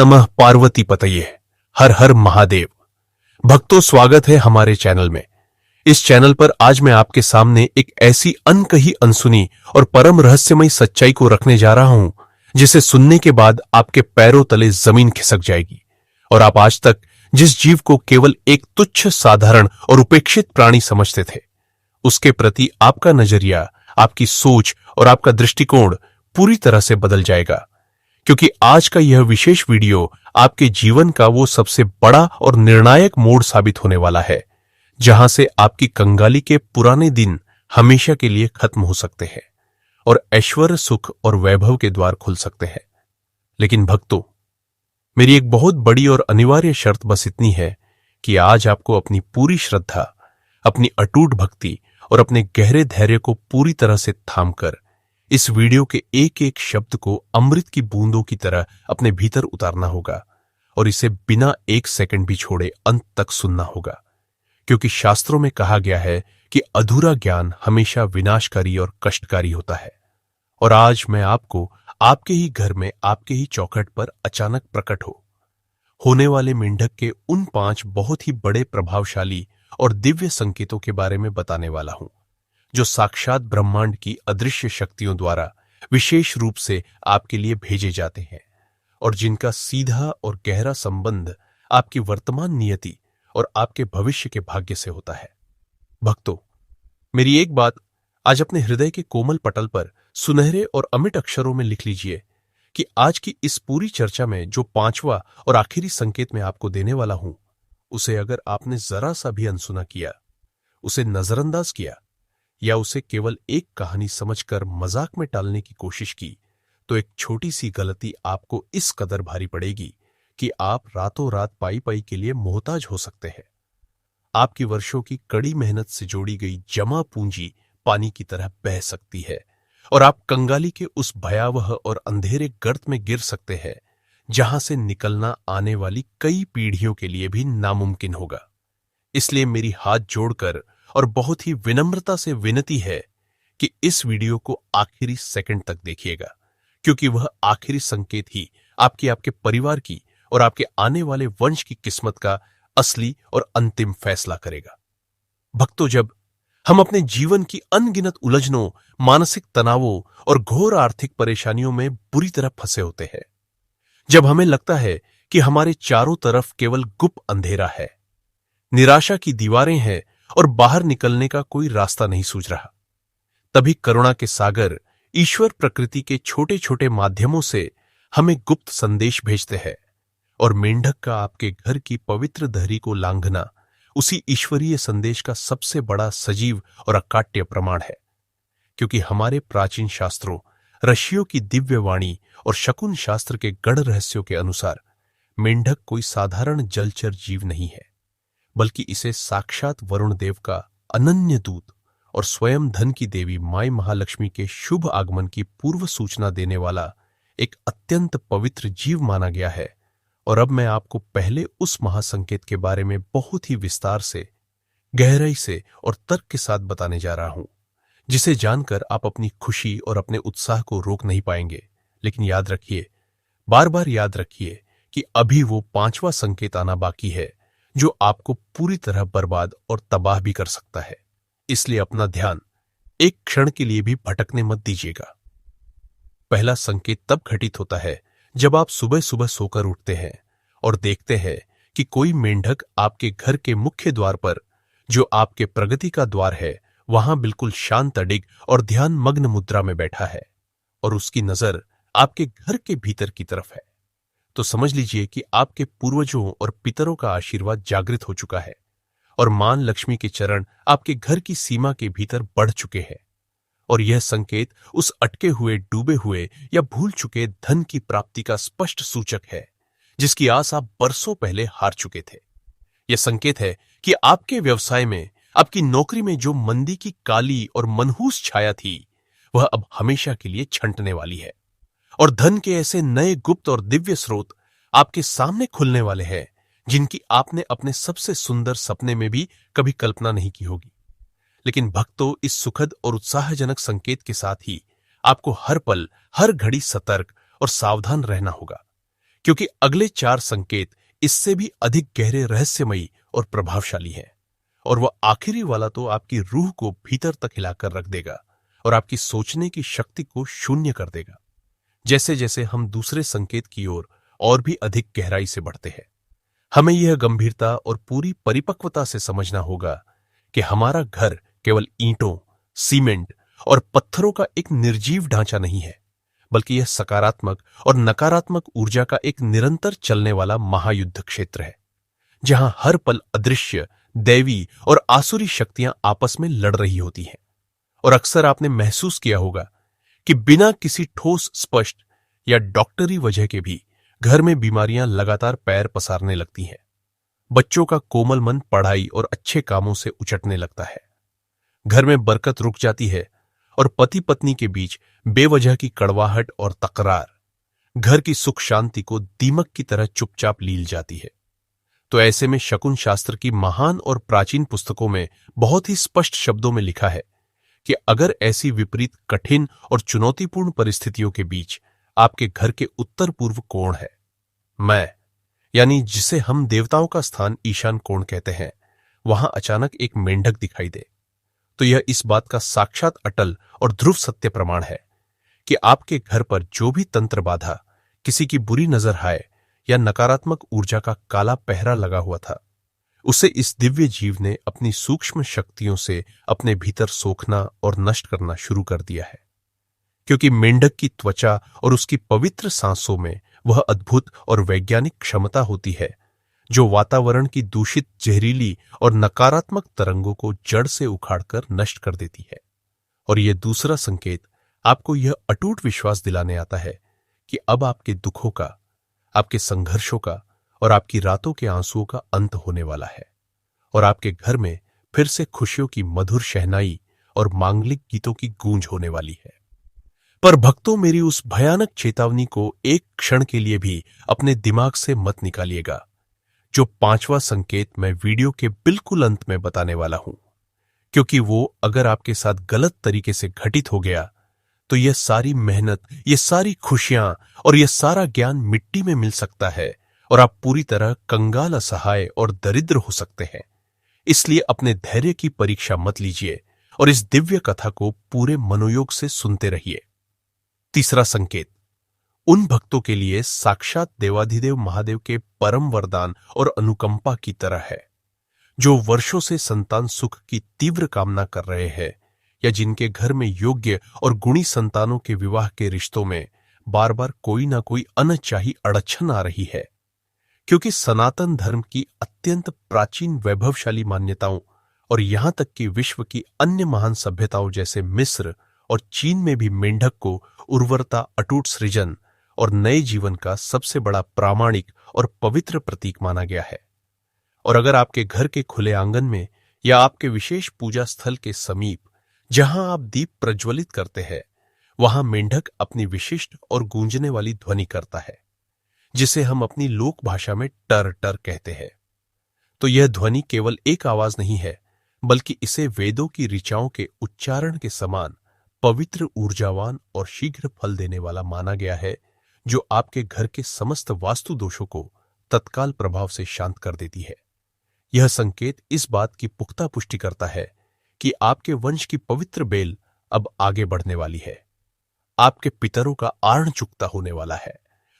नमः पार्वती पतये। हर हर महादेव। भक्तों, स्वागत है हमारे चैनल में। इस चैनल पर आज मैं आपके सामने एक ऐसी अनकही, अनसुनी और परम रहस्यमयी सच्चाई को रखने जा रहा हूं जिसे सुनने के बाद आपके पैरों तले जमीन खिसक जाएगी और आप आज तक जिस जीव को केवल एक तुच्छ, साधारण और उपेक्षित प्राणी समझते थे, उसके प्रति आपका नजरिया, आपकी सोच और आपका दृष्टिकोण पूरी तरह से बदल जाएगा। क्योंकि आज का यह विशेष वीडियो आपके जीवन का वो सबसे बड़ा और निर्णायक मोड़ साबित होने वाला है, जहां से आपकी कंगाली के पुराने दिन हमेशा के लिए खत्म हो सकते हैं और ऐश्वर्य, सुख और वैभव के द्वार खुल सकते हैं। लेकिन भक्तों, मेरी एक बहुत बड़ी और अनिवार्य शर्त बस इतनी है कि आज आपको अपनी पूरी श्रद्धा, अपनी अटूट भक्ति और अपने गहरे धैर्य को पूरी तरह से थामकर इस वीडियो के एक एक शब्द को अमृत की बूंदों की तरह अपने भीतर उतारना होगा और इसे बिना एक सेकंड भी छोड़े अंत तक सुनना होगा। क्योंकि शास्त्रों में कहा गया है कि अधूरा ज्ञान हमेशा विनाशकारी और कष्टकारी होता है। और आज मैं आपको आपके ही घर में, आपके ही चौखट पर अचानक प्रकट होने वाले मेंढक के उन 5 बहुत ही बड़े, प्रभावशाली और दिव्य संकेतों के बारे में बताने वाला हूं, जो साक्षात ब्रह्मांड की अदृश्य शक्तियों द्वारा विशेष रूप से आपके लिए भेजे जाते हैं और जिनका सीधा और गहरा संबंध आपकी वर्तमान नियति और आपके भविष्य के भाग्य से होता है। भक्तों, मेरी एक बात आज अपने हृदय के कोमल पटल पर सुनहरे और अमिट अक्षरों में लिख लीजिए कि आज की इस पूरी चर्चा में जो 5वां और आखिरी संकेत मैं आपको देने वाला हूं, उसे अगर आपने जरा सा भी अनसुना किया, उसे नजरअंदाज किया या उसे केवल एक कहानी समझकर मजाक में टालने की कोशिश की, तो एक छोटी सी गलती आपको इस कदर भारी पड़ेगी कि आप रातों रात पाई पाई के लिए मोहताज हो सकते हैं। आपकी वर्षों की कड़ी मेहनत से जोड़ी गई जमा पूंजी पानी की तरह बह सकती है और आप कंगाली के उस भयावह और अंधेरे गर्त में गिर सकते हैं जहां से निकलना आने वाली कई पीढ़ियों के लिए भी नामुमकिन होगा। इसलिए मेरी हाथ जोड़कर और बहुत ही विनम्रता से विनती है कि इस वीडियो को आखिरी सेकंड तक देखिएगा, क्योंकि वह आखिरी संकेत ही आपके परिवार की और आपके आने वाले वंश की किस्मत का असली और अंतिम फैसला करेगा। भक्तों, जब हम अपने जीवन की अनगिनत उलझनों, मानसिक तनावों और घोर आर्थिक परेशानियों में बुरी तरह फंसे होते हैं, जब हमें लगता है कि हमारे चारों तरफ केवल गुप्त अंधेरा है, निराशा की दीवारें हैं और बाहर निकलने का कोई रास्ता नहीं सूझ रहा, तभी करुणा के सागर ईश्वर प्रकृति के छोटे छोटे माध्यमों से हमें गुप्त संदेश भेजते हैं और मेंढक का आपके घर की पवित्र दहरी को लांघना उसी ईश्वरीय संदेश का सबसे बड़ा सजीव और अकाट्य प्रमाण है। क्योंकि हमारे प्राचीन शास्त्रों, ऋषियों की दिव्य वाणी और शकुन शास्त्र के गढ़ रहस्यों के अनुसार मेंढक कोई साधारण जलचर जीव नहीं है, बल्कि इसे साक्षात वरुण देव का अनन्य दूत और स्वयं धन की देवी माई महालक्ष्मी के शुभ आगमन की पूर्व सूचना देने वाला एक अत्यंत पवित्र जीव माना गया है। और अब मैं आपको पहले उस महासंकेत के बारे में बहुत ही विस्तार से, गहराई से और तर्क के साथ बताने जा रहा हूं, जिसे जानकर आप अपनी खुशी और अपने उत्साह को रोक नहीं पाएंगे। लेकिन याद रखिए, बार बार याद रखिए कि अभी वो 5वां संकेत आना बाकी है जो आपको पूरी तरह बर्बाद और तबाह भी कर सकता है। इसलिए अपना ध्यान एक क्षण के लिए भी भटकने मत दीजिएगा। पहला संकेत तब घटित होता है जब आप सुबह सुबह सोकर उठते हैं और देखते हैं कि कोई मेंढक आपके घर के मुख्य द्वार पर, जो आपके प्रगति का द्वार है, वहां बिल्कुल शांत, अडिग और ध्यान मग्न मुद्रा में बैठा है और उसकी नजर आपके घर के भीतर की तरफ है। तो समझ लीजिए कि आपके पूर्वजों और पितरों का आशीर्वाद जागृत हो चुका है और मां लक्ष्मी के चरण आपके घर की सीमा के भीतर बढ़ चुके हैं। और यह संकेत उस अटके हुए, डूबे हुए या भूल चुके धन की प्राप्ति का स्पष्ट सूचक है, जिसकी आस आप बरसों पहले हार चुके थे। यह संकेत है कि आपके व्यवसाय में, आपकी नौकरी में जो मंदी की काली और मनहूस छाया थी, वह अब हमेशा के लिए छंटने वाली है और धन के ऐसे नए गुप्त और दिव्य स्रोत आपके सामने खुलने वाले हैं जिनकी आपने अपने सबसे सुंदर सपने में भी कभी कल्पना नहीं की होगी। लेकिन भक्तों, इस सुखद और उत्साहजनक संकेत के साथ ही आपको हर पल, हर घड़ी सतर्क और सावधान रहना होगा, क्योंकि अगले 4 संकेत इससे भी अधिक गहरे, रहस्यमयी और प्रभावशाली हैं। और वह आखिरी वाला तो आपकी रूह को भीतर तक हिलाकर रख देगा और आपकी सोचने की शक्ति को शून्य कर देगा। जैसे जैसे हम दूसरे संकेत की ओर और भी अधिक गहराई से बढ़ते हैं, हमें यह गंभीरता और पूरी परिपक्वता से समझना होगा कि हमारा घर केवल ईंटों, सीमेंट और पत्थरों का एक निर्जीव ढांचा नहीं है, बल्कि यह सकारात्मक और नकारात्मक ऊर्जा का एक निरंतर चलने वाला महायुद्ध क्षेत्र है, जहां हर पल अदृश्य, दैवी और आसुरी शक्तियां आपस में लड़ रही होती हैं। और अक्सर आपने महसूस किया होगा कि बिना किसी ठोस, स्पष्ट या डॉक्टरी वजह के भी घर में बीमारियां लगातार पैर पसारने लगती हैं। बच्चों का कोमल मन पढ़ाई और अच्छे कामों से उचटने लगता है। घर में बरकत रुक जाती है और पति पत्नी के बीच बेवजह की कड़वाहट और तकरार घर की सुख शांति को दीमक की तरह चुपचाप लील जाती है। तो ऐसे में शकुन शास्त्र की महान और प्राचीन पुस्तकों में बहुत ही स्पष्ट शब्दों में लिखा है कि अगर ऐसी विपरीत, कठिन और चुनौतीपूर्ण परिस्थितियों के बीच आपके घर के उत्तर पूर्व कोण है, मैं यानी जिसे हम देवताओं का स्थान ईशान कोण कहते हैं, वहां अचानक एक मेंढक दिखाई दे, तो यह इस बात का साक्षात अटल और ध्रुव सत्य प्रमाण है कि आपके घर पर जो भी तंत्र बाधा, किसी की बुरी नजर आए या नकारात्मक ऊर्जा का काला पहरा लगा हुआ था, उसे इस दिव्य जीव ने अपनी सूक्ष्म शक्तियों से अपने भीतर सोखना और नष्ट करना शुरू कर दिया है। क्योंकि मेंढक की त्वचा और उसकी पवित्र सांसों में वह अद्भुत और वैज्ञानिक क्षमता होती है जो वातावरण की दूषित, जहरीली और नकारात्मक तरंगों को जड़ से उखाड़कर नष्ट कर देती है। और यह दूसरा संकेत आपको यह अटूट विश्वास दिलाने आता है कि अब आपके दुखों का, आपके संघर्षों का और आपकी रातों के आंसुओं का अंत होने वाला है और आपके घर में फिर से खुशियों की मधुर शहनाई और मांगलिक गीतों की गूंज होने वाली है। पर भक्तों, मेरी उस भयानक चेतावनी को एक क्षण के लिए भी अपने दिमाग से मत निकालिएगा, जो 5वां संकेत मैं वीडियो के बिल्कुल अंत में बताने वाला हूं, क्योंकि वो अगर आपके साथ गलत तरीके से घटित हो गया तो यह सारी मेहनत, ये सारी खुशियां और यह सारा ज्ञान मिट्टी में मिल सकता है और आप पूरी तरह कंगाल, असहाय और दरिद्र हो सकते हैं। इसलिए अपने धैर्य की परीक्षा मत लीजिए और इस दिव्य कथा को पूरे मनोयोग से सुनते रहिए। तीसरा संकेत उन भक्तों के लिए साक्षात देवाधिदेव महादेव के परम वरदान और अनुकंपा की तरह है, जो वर्षों से संतान सुख की तीव्र कामना कर रहे हैं या जिनके घर में योग्य और गुणी संतानों के विवाह के रिश्तों में बार बार कोई ना कोई अनचाही अड़चन आ रही है। क्योंकि सनातन धर्म की अत्यंत प्राचीन वैभवशाली मान्यताओं और यहां तक कि विश्व की अन्य महान सभ्यताओं जैसे मिस्र और चीन में भी मेंढक को उर्वरता, अटूट सृजन और नए जीवन का सबसे बड़ा प्रामाणिक और पवित्र प्रतीक माना गया है। और अगर आपके घर के खुले आंगन में या आपके विशेष पूजा स्थल के समीप जहां आप दीप प्रज्वलित करते हैं, वहां मेंढक अपनी विशिष्ट और गूंजने वाली ध्वनि करता है, जिसे हम अपनी लोक भाषा में टर टर कहते हैं। तो यह ध्वनि केवल एक आवाज नहीं है, बल्कि इसे वेदों की ऋचाओं के उच्चारण के समान पवित्र, ऊर्जावान और शीघ्र फल देने वाला माना गया है, जो आपके घर के समस्त वास्तु दोषों को तत्काल प्रभाव से शांत कर देती है। यह संकेत इस बात की पुख्ता पुष्टि करता है कि आपके वंश की पवित्र बेल अब आगे बढ़ने वाली है, आपके पितरों का आर्ण चुकता होने वाला है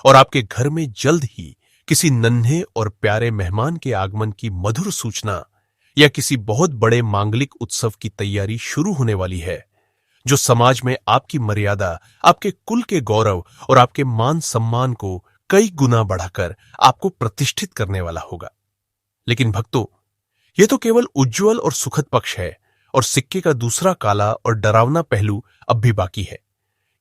और आपके घर में जल्द ही किसी नन्हे और प्यारे मेहमान के आगमन की मधुर सूचना या किसी बहुत बड़े मांगलिक उत्सव की तैयारी शुरू होने वाली है, जो समाज में आपकी मर्यादा, आपके कुल के गौरव और आपके मान सम्मान को कई गुना बढ़ाकर आपको प्रतिष्ठित करने वाला होगा। लेकिन भक्तों, यह तो केवल उज्जवल और सुखद पक्ष है और सिक्के का दूसरा काला और डरावना पहलू अब भी बाकी है,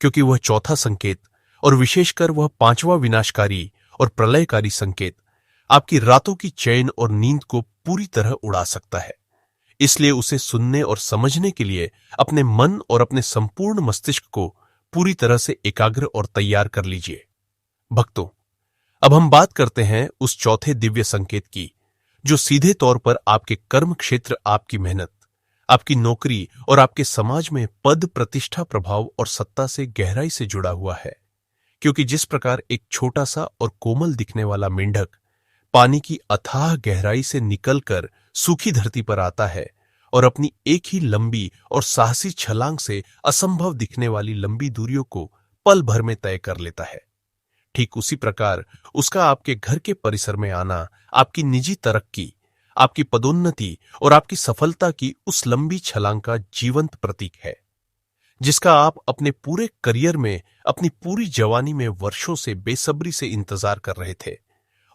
क्योंकि वह चौथा संकेत और विशेषकर वह 5वां विनाशकारी और प्रलयकारी संकेत आपकी रातों की चैन और नींद को पूरी तरह उड़ा सकता है। इसलिए उसे सुनने और समझने के लिए अपने मन और अपने संपूर्ण मस्तिष्क को पूरी तरह से एकाग्र और तैयार कर लीजिए। भक्तों, अब हम बात करते हैं उस चौथे दिव्य संकेत की, जो सीधे तौर पर आपके कर्म क्षेत्र, आपकी मेहनत, आपकी नौकरी और आपके समाज में पद, प्रतिष्ठा, प्रभाव और सत्ता से गहराई से जुड़ा हुआ है। क्योंकि जिस प्रकार एक छोटा सा और कोमल दिखने वाला मेंढक पानी की अथाह गहराई से निकलकर सूखी धरती पर आता है और अपनी एक ही लंबी और साहसी छलांग से असंभव दिखने वाली लंबी दूरियों को पल भर में तय कर लेता है, ठीक उसी प्रकार उसका आपके घर के परिसर में आना आपकी निजी तरक्की, आपकी पदोन्नति और आपकी सफलता की उस लंबी छलांग का जीवंत प्रतीक है, जिसका आप अपने पूरे करियर में, अपनी पूरी जवानी में वर्षों से बेसब्री से इंतजार कर रहे थे।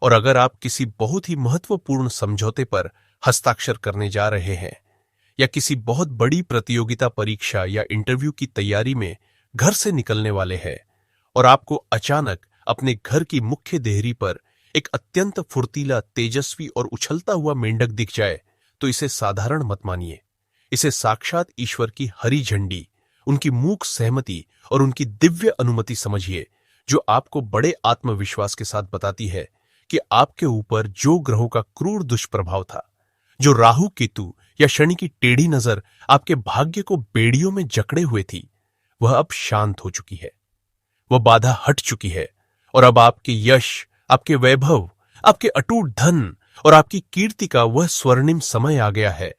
और अगर आप किसी बहुत ही महत्वपूर्ण समझौते पर हस्ताक्षर करने जा रहे हैं या किसी बहुत बड़ी प्रतियोगिता परीक्षा या इंटरव्यू की तैयारी में घर से निकलने वाले हैं और आपको अचानक अपने घर की मुख्य देहरी पर एक अत्यंत फुर्तीला, तेजस्वी और उछलता हुआ मेंढक दिख जाए, तो इसे साधारण मत मानिए। इसे साक्षात ईश्वर की हरी झंडी, उनकी मूक सहमति और उनकी दिव्य अनुमति समझिए, जो आपको बड़े आत्मविश्वास के साथ बताती है कि आपके ऊपर जो ग्रहों का क्रूर दुष्प्रभाव था, जो राहु केतु या शनि की टेढ़ी नजर आपके भाग्य को बेड़ियों में जकड़े हुए थी, वह अब शांत हो चुकी है। वह बाधा हट चुकी है और अब आपके यश, आपके वैभव, आपके अटूट धन और आपकी कीर्ति का वह स्वर्णिम समय आ गया है,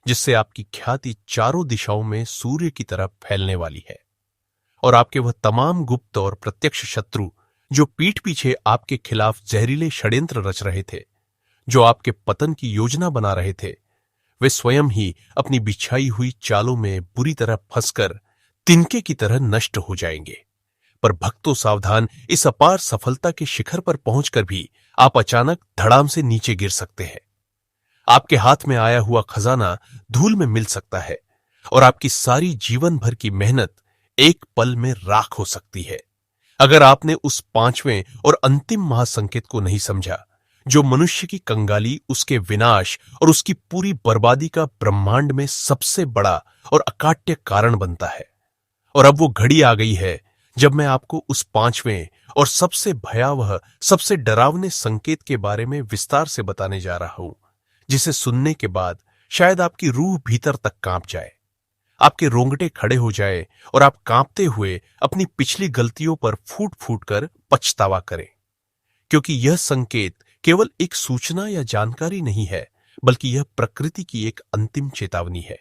जिससे आपकी ख्याति चारों दिशाओं में सूर्य की तरह फैलने वाली है। और आपके वह तमाम गुप्त और प्रत्यक्ष शत्रु जो पीठ पीछे आपके खिलाफ जहरीले षड्यंत्र रच रहे थे, जो आपके पतन की योजना बना रहे थे, वे स्वयं ही अपनी बिछाई हुई चालों में बुरी तरह फंसकर तिनके की तरह नष्ट हो जाएंगे। पर भक्तों सावधान, इस अपार सफलता के शिखर पर पहुंचकर भी आप अचानक धड़ाम से नीचे गिर सकते हैं। आपके हाथ में आया हुआ खजाना धूल में मिल सकता है और आपकी सारी जीवन भर की मेहनत एक पल में राख हो सकती है, अगर आपने उस पांचवें और अंतिम महासंकेत को नहीं समझा, जो मनुष्य की कंगाली, उसके विनाश और उसकी पूरी बर्बादी का ब्रह्मांड में सबसे बड़ा और अकाट्य कारण बनता है। और अब वो घड़ी आ गई है जब मैं आपको उस पांचवें और सबसे भयावह, सबसे डरावने संकेत के बारे में विस्तार से बताने जा रहा हूं, जिसे सुनने के बाद शायद आपकी रूह भीतर तक कांप जाए, आपके रोंगटे खड़े हो जाए और आप कांपते हुए अपनी पिछली गलतियों पर फूट फूट कर पछतावा करें। क्योंकि यह संकेत केवल एक सूचना या जानकारी नहीं है, बल्कि यह प्रकृति की एक अंतिम चेतावनी है।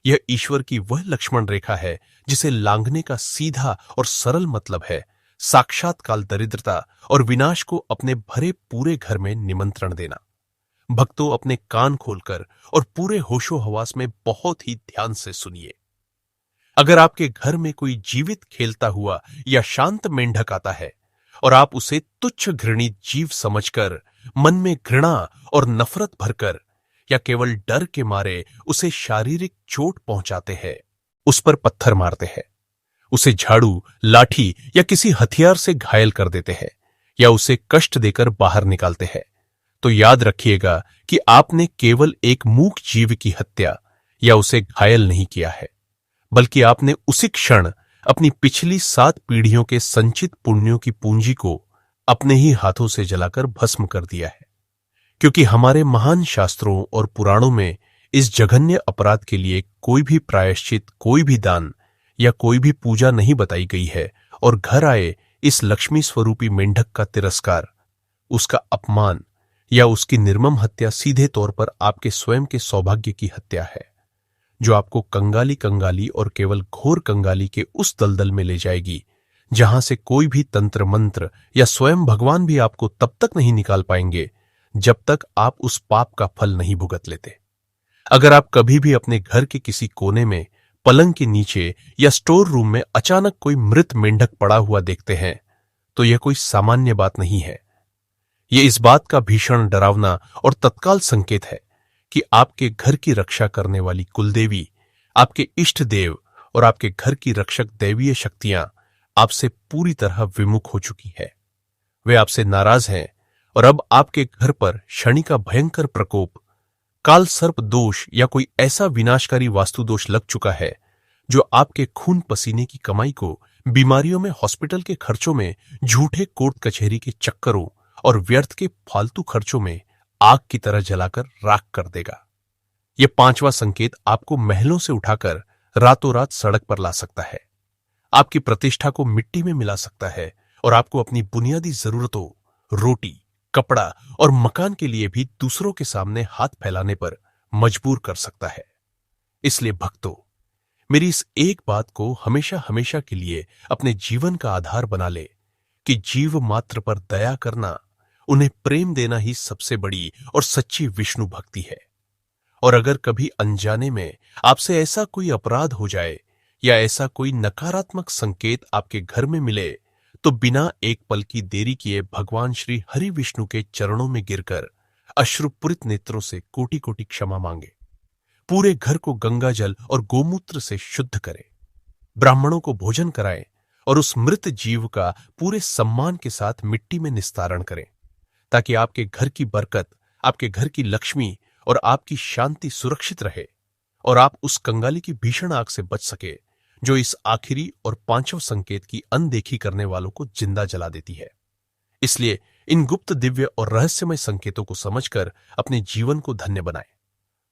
यह ईश्वर की वह लक्ष्मण रेखा है जिसे लांघने का सीधा और सरल मतलब है साक्षात काल दरिद्रता और विनाश को अपने भरे पूरे घर में निमंत्रण देना। भक्तों, अपने कान खोलकर और पूरे होशो हवास में बहुत ही ध्यान से सुनिए। अगर आपके घर में कोई जीवित खेलता हुआ या शांत मेंढक आता है और आप उसे तुच्छ घृणित जीव समझकर मन में घृणा और नफरत भरकर या केवल डर के मारे उसे शारीरिक चोट पहुंचाते हैं, उस पर पत्थर मारते हैं, उसे झाड़ू, लाठी या किसी हथियार से घायल कर देते हैं या उसे कष्ट देकर बाहर निकालते हैं, तो याद रखिएगा कि आपने केवल एक मूक जीव की हत्या या उसे घायल नहीं किया है, बल्कि आपने उसी क्षण अपनी पिछली 7 पीढ़ियों के संचित पुण्यों की पूंजी को अपने ही हाथों से जलाकर भस्म कर दिया है। क्योंकि हमारे महान शास्त्रों और पुराणों में इस जघन्य अपराध के लिए कोई भी प्रायश्चित, कोई भी दान या कोई भी पूजा नहीं बताई गई है, और घर आए इस लक्ष्मी स्वरूपी मेंढक का तिरस्कार, उसका अपमान या उसकी निर्मम हत्या सीधे तौर पर आपके स्वयं के सौभाग्य की हत्या है, जो आपको कंगाली कंगाली और केवल घोर कंगाली के उस दलदल में ले जाएगी जहां से कोई भी तंत्र मंत्र या स्वयं भगवान भी आपको तब तक नहीं निकाल पाएंगे जब तक आप उस पाप का फल नहीं भुगत लेते। अगर आप कभी भी अपने घर के किसी कोने में, पलंग के नीचे या स्टोर रूम में अचानक कोई मृत मेंढक पड़ा हुआ देखते हैं, तो यह कोई सामान्य बात नहीं है। यह इस बात का भीषण, डरावना और तत्काल संकेत है कि आपके घर की रक्षा करने वाली कुलदेवी, आपके इष्ट देव और आपके घर की रक्षक दैवीय शक्तियां आपसे पूरी तरह विमुख हो चुकी है। वे आपसे नाराज हैं और अब आपके घर पर शनि का भयंकर प्रकोप, काल सर्प दोष या कोई ऐसा विनाशकारी वास्तु दोष लग चुका है जो आपके खून पसीने की कमाई को बीमारियों में, हॉस्पिटल के खर्चों में, झूठे कोर्ट कचहरी के चक्करों और व्यर्थ के फालतू खर्चों में आग की तरह जलाकर राख कर देगा। यह 5वां संकेत आपको महलों से उठाकर रातों रात सड़क पर ला सकता है, आपकी प्रतिष्ठा को मिट्टी में मिला सकता है और आपको अपनी बुनियादी जरूरतों, रोटी, कपड़ा और मकान के लिए भी दूसरों के सामने हाथ फैलाने पर मजबूर कर सकता है। इसलिए भक्तों, मेरी इस एक बात को हमेशा हमेशा के लिए अपने जीवन का आधार बना ले कि जीव मात्र पर दया करना, उन्हें प्रेम देना ही सबसे बड़ी और सच्ची विष्णु भक्ति है। और अगर कभी अनजाने में आपसे ऐसा कोई अपराध हो जाए या ऐसा कोई नकारात्मक संकेत आपके घर में मिले, तो बिना एक पल की देरी किए भगवान श्री हरि विष्णु के चरणों में गिरकर अश्रुपूरित नेत्रों से कोटि कोटि क्षमा मांगे। पूरे घर को गंगा जल और गोमूत्र से शुद्ध करें, ब्राह्मणों को भोजन कराएं और उस मृत जीव का पूरे सम्मान के साथ मिट्टी में निस्तारण करें, ताकि आपके घर की बरकत, आपके घर की लक्ष्मी और आपकी शांति सुरक्षित रहे और आप उस कंगाली की भीषण आग से बच सके जो इस आखिरी और पांचवें संकेत की अनदेखी करने वालों को जिंदा जला देती है। इसलिए इन गुप्त, दिव्य और रहस्यमय संकेतों को समझकर अपने जीवन को धन्य बनाएं,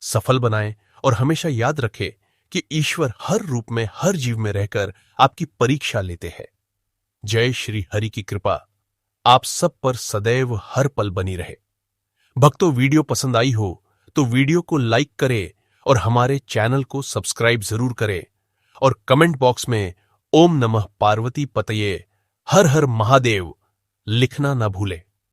सफल बनाएं और हमेशा याद रखें कि ईश्वर हर रूप में, हर जीव में रहकर आपकी परीक्षा लेते हैं। जय श्री हरि की कृपा आप सब पर सदैव हर पल बनी रहे। भक्तों, वीडियो पसंद आई हो तो वीडियो को लाइक करें और हमारे चैनल को सब्सक्राइब जरूर करें और कमेंट बॉक्स में ओम नमः पार्वती पतये हर हर महादेव लिखना ना भूलें।